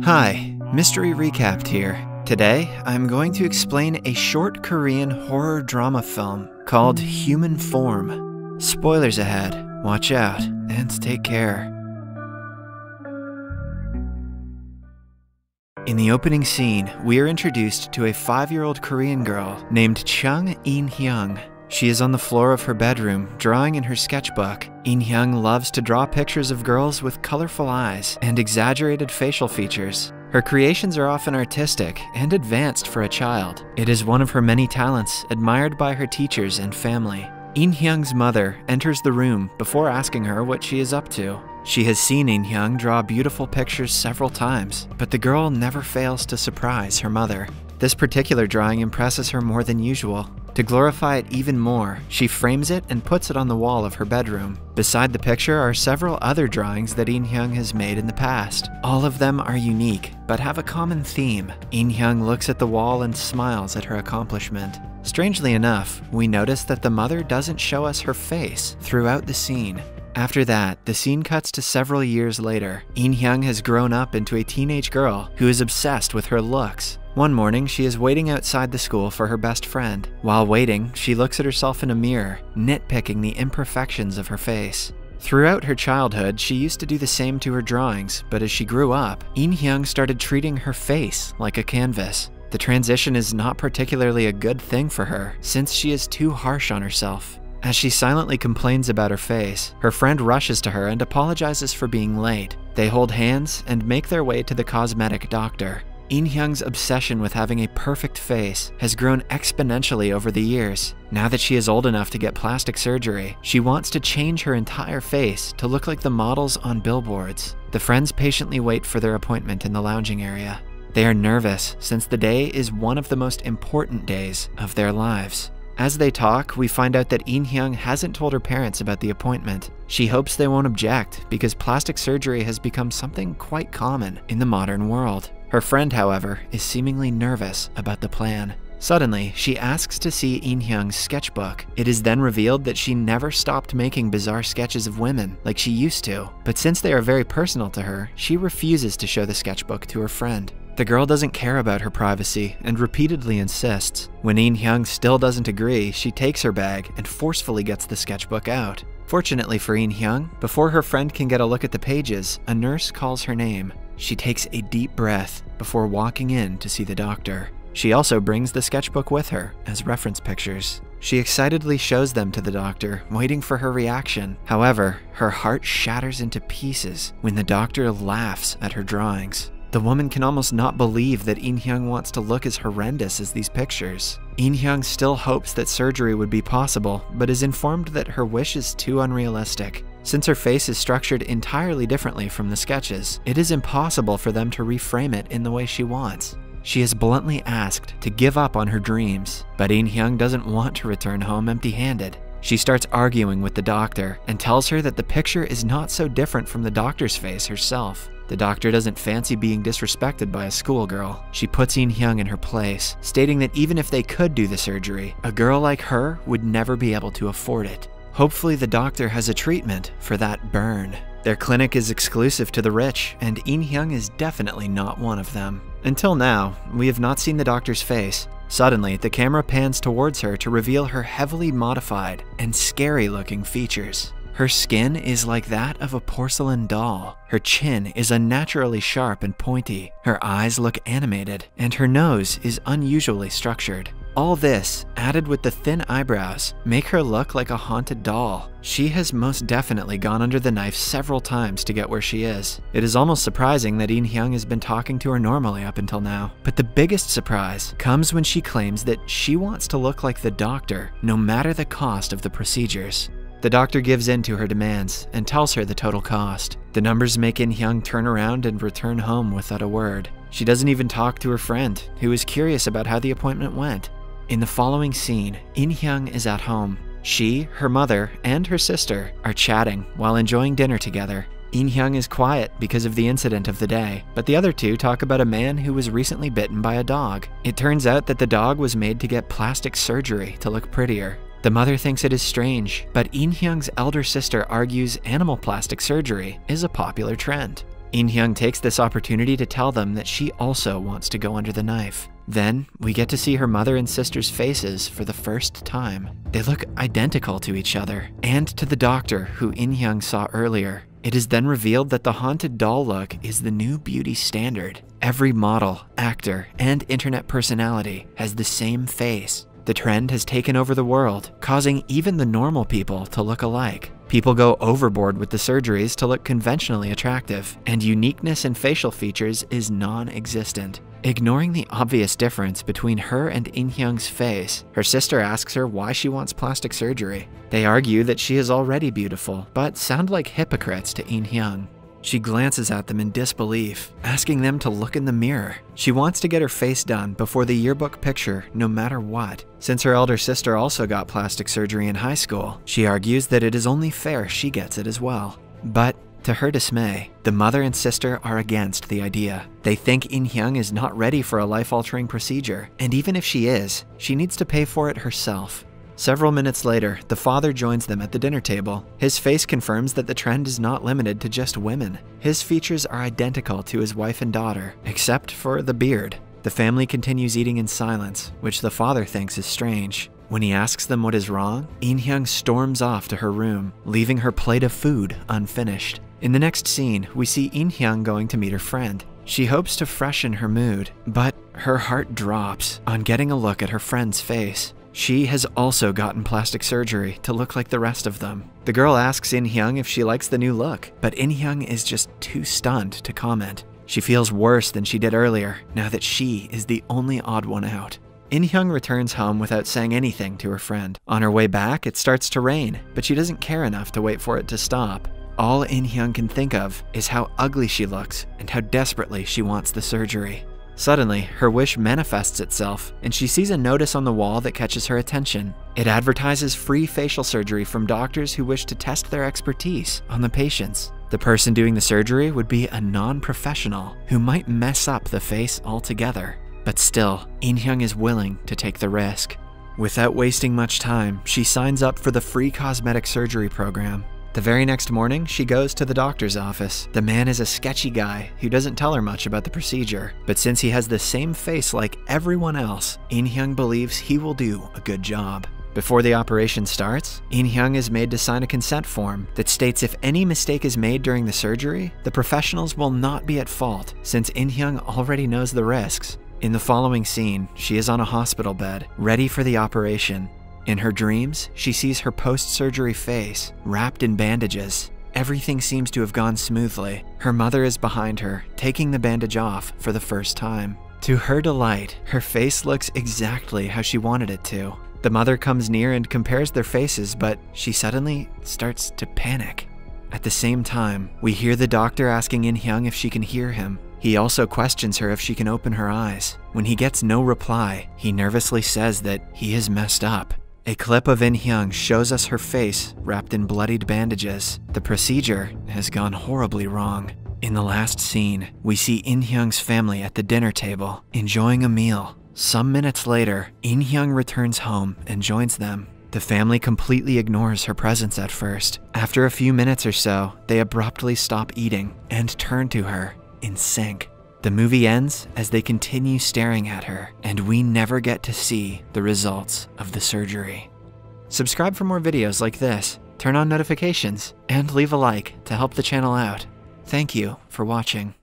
Hi, Mystery Recapped here. Today, I'm going to explain a short Korean horror drama film called Human Form. Spoilers ahead, watch out, and take care. In the opening scene, we are introduced to a 5-year-old Korean girl named Chung In-hyung. She is on the floor of her bedroom, drawing in her sketchbook. In-hyung loves to draw pictures of girls with colorful eyes and exaggerated facial features. Her creations are often artistic and advanced for a child. It is one of her many talents, admired by her teachers and family. In-hyung's mother enters the room before asking her what she is up to. She has seen In-hyung draw beautiful pictures several times, but the girl never fails to surprise her mother. This particular drawing impresses her more than usual. To glorify it even more, she frames it and puts it on the wall of her bedroom. Beside the picture are several other drawings that In-hyung has made in the past. All of them are unique, but have a common theme. In-hyung looks at the wall and smiles at her accomplishment. Strangely enough, we notice that the mother doesn't show us her face throughout the scene. After that, the scene cuts to several years later. In-hyung has grown up into a teenage girl who is obsessed with her looks. One morning, she is waiting outside the school for her best friend. While waiting, she looks at herself in a mirror, nitpicking the imperfections of her face. Throughout her childhood, she used to do the same to her drawings, but as she grew up, In-hyung started treating her face like a canvas. The transition is not particularly a good thing for her, since she is too harsh on herself. As she silently complains about her face, her friend rushes to her and apologizes for being late. They hold hands and make their way to the cosmetic doctor. In-hyung's obsession with having a perfect face has grown exponentially over the years. Now that she is old enough to get plastic surgery, she wants to change her entire face to look like the models on billboards. The friends patiently wait for their appointment in the lounging area. They are nervous since the day is one of the most important days of their lives. As they talk, we find out that In-hyung hasn't told her parents about the appointment. She hopes they won't object because plastic surgery has become something quite common in the modern world. Her friend, however, is seemingly nervous about the plan. Suddenly, she asks to see In-hyung's sketchbook. It is then revealed that she never stopped making bizarre sketches of women like she used to, but since they are very personal to her, she refuses to show the sketchbook to her friend. The girl doesn't care about her privacy and repeatedly insists. When In-hyung still doesn't agree, she takes her bag and forcefully gets the sketchbook out. Fortunately for In-hyung, before her friend can get a look at the pages, a nurse calls her name. She takes a deep breath before walking in to see the doctor. She also brings the sketchbook with her as reference pictures. She excitedly shows them to the doctor, waiting for her reaction. However, her heart shatters into pieces when the doctor laughs at her drawings. The woman can almost not believe that In-hyung wants to look as horrendous as these pictures. In-hyung still hopes that surgery would be possible, but is informed that her wish is too unrealistic. Since her face is structured entirely differently from the sketches, it is impossible for them to reframe it in the way she wants. She is bluntly asked to give up on her dreams, but In-hyung doesn't want to return home empty-handed. She starts arguing with the doctor and tells her that the picture is not so different from the doctor's face herself. The doctor doesn't fancy being disrespected by a schoolgirl. She puts In-hyung in her place, stating that even if they could do the surgery, a girl like her would never be able to afford it. Hopefully the doctor has a treatment for that burn. Their clinic is exclusive to the rich, and In-hyung is definitely not one of them. Until now, we have not seen the doctor's face. Suddenly, the camera pans towards her to reveal her heavily modified and scary-looking features. Her skin is like that of a porcelain doll. Her chin is unnaturally sharp and pointy. Her eyes look animated, and her nose is unusually structured. All this, added with the thin eyebrows, make her look like a haunted doll. She has most definitely gone under the knife several times to get where she is. It is almost surprising that In-hyung has been talking to her normally up until now. But the biggest surprise comes when she claims that she wants to look like the doctor, no matter the cost of the procedures. The doctor gives in to her demands and tells her the total cost. The numbers make In-hyung turn around and return home without a word. She doesn't even talk to her friend, who is curious about how the appointment went. In the following scene, In-hyung is at home. She, her mother, and her sister are chatting while enjoying dinner together. In-hyung is quiet because of the incident of the day, but the other two talk about a man who was recently bitten by a dog. It turns out that the dog was made to get plastic surgery to look prettier. The mother thinks it is strange, but In-hyung's elder sister argues animal plastic surgery is a popular trend. In Hyung takes this opportunity to tell them that she also wants to go under the knife. Then, we get to see her mother and sister's faces for the first time. They look identical to each other, and to the doctor who In Hyung saw earlier. It is then revealed that the haunted doll look is the new beauty standard. Every model, actor, and internet personality has the same face. The trend has taken over the world, causing even the normal people to look alike. People go overboard with the surgeries to look conventionally attractive, and uniqueness in facial features is non-existent. Ignoring the obvious difference between her and In Hyung's face, her sister asks her why she wants plastic surgery. They argue that she is already beautiful, but sound like hypocrites to In Hyung. She glances at them in disbelief, asking them to look in the mirror. She wants to get her face done before the yearbook picture, no matter what. Since her elder sister also got plastic surgery in high school, she argues that it is only fair she gets it as well. But to her dismay, the mother and sister are against the idea. They think In Hyung is not ready for a life-altering procedure, and even if she is, she needs to pay for it herself. Several minutes later, the father joins them at the dinner table. His face confirms that the trend is not limited to just women. His features are identical to his wife and daughter, except for the beard. The family continues eating in silence, which the father thinks is strange. When he asks them what is wrong, In Hyung storms off to her room, leaving her plate of food unfinished. In the next scene, we see In Hyung going to meet her friend. She hopes to freshen her mood, but her heart drops on getting a look at her friend's face. She has also gotten plastic surgery to look like the rest of them. The girl asks In Hyung if she likes the new look, but In Hyung is just too stunned to comment. She feels worse than she did earlier, now that she is the only odd one out. In Hyung returns home without saying anything to her friend. On her way back, it starts to rain, but she doesn't care enough to wait for it to stop. All In Hyung can think of is how ugly she looks and how desperately she wants the surgery. Suddenly, her wish manifests itself, and she sees a notice on the wall that catches her attention. It advertises free facial surgery from doctors who wish to test their expertise on the patients. The person doing the surgery would be a non-professional who might mess up the face altogether. But still, In Hyung is willing to take the risk. Without wasting much time, she signs up for the free cosmetic surgery program. The very next morning, she goes to the doctor's office. The man is a sketchy guy who doesn't tell her much about the procedure, but since he has the same face like everyone else, In Hyung believes he will do a good job. Before the operation starts, In Hyung is made to sign a consent form that states if any mistake is made during the surgery, the professionals will not be at fault, since In Hyung already knows the risks. In the following scene, she is on a hospital bed, ready for the operation. In her dreams, she sees her post-surgery face, wrapped in bandages. Everything seems to have gone smoothly. Her mother is behind her, taking the bandage off for the first time. To her delight, her face looks exactly how she wanted it to. The mother comes near and compares their faces, but she suddenly starts to panic. At the same time, we hear the doctor asking In Hyung if she can hear him. He also questions her if she can open her eyes. When he gets no reply, he nervously says that he has messed up. A clip of In Hyung shows us her face wrapped in bloodied bandages. The procedure has gone horribly wrong. In the last scene, we see In Hyung's family at the dinner table, enjoying a meal. Some minutes later, In Hyung returns home and joins them. The family completely ignores her presence at first. After a few minutes or so, they abruptly stop eating and turn to her in sync. The movie ends as they continue staring at her, and we never get to see the results of the surgery. Subscribe for more videos like this, turn on notifications, and leave a like to help the channel out. Thank you for watching.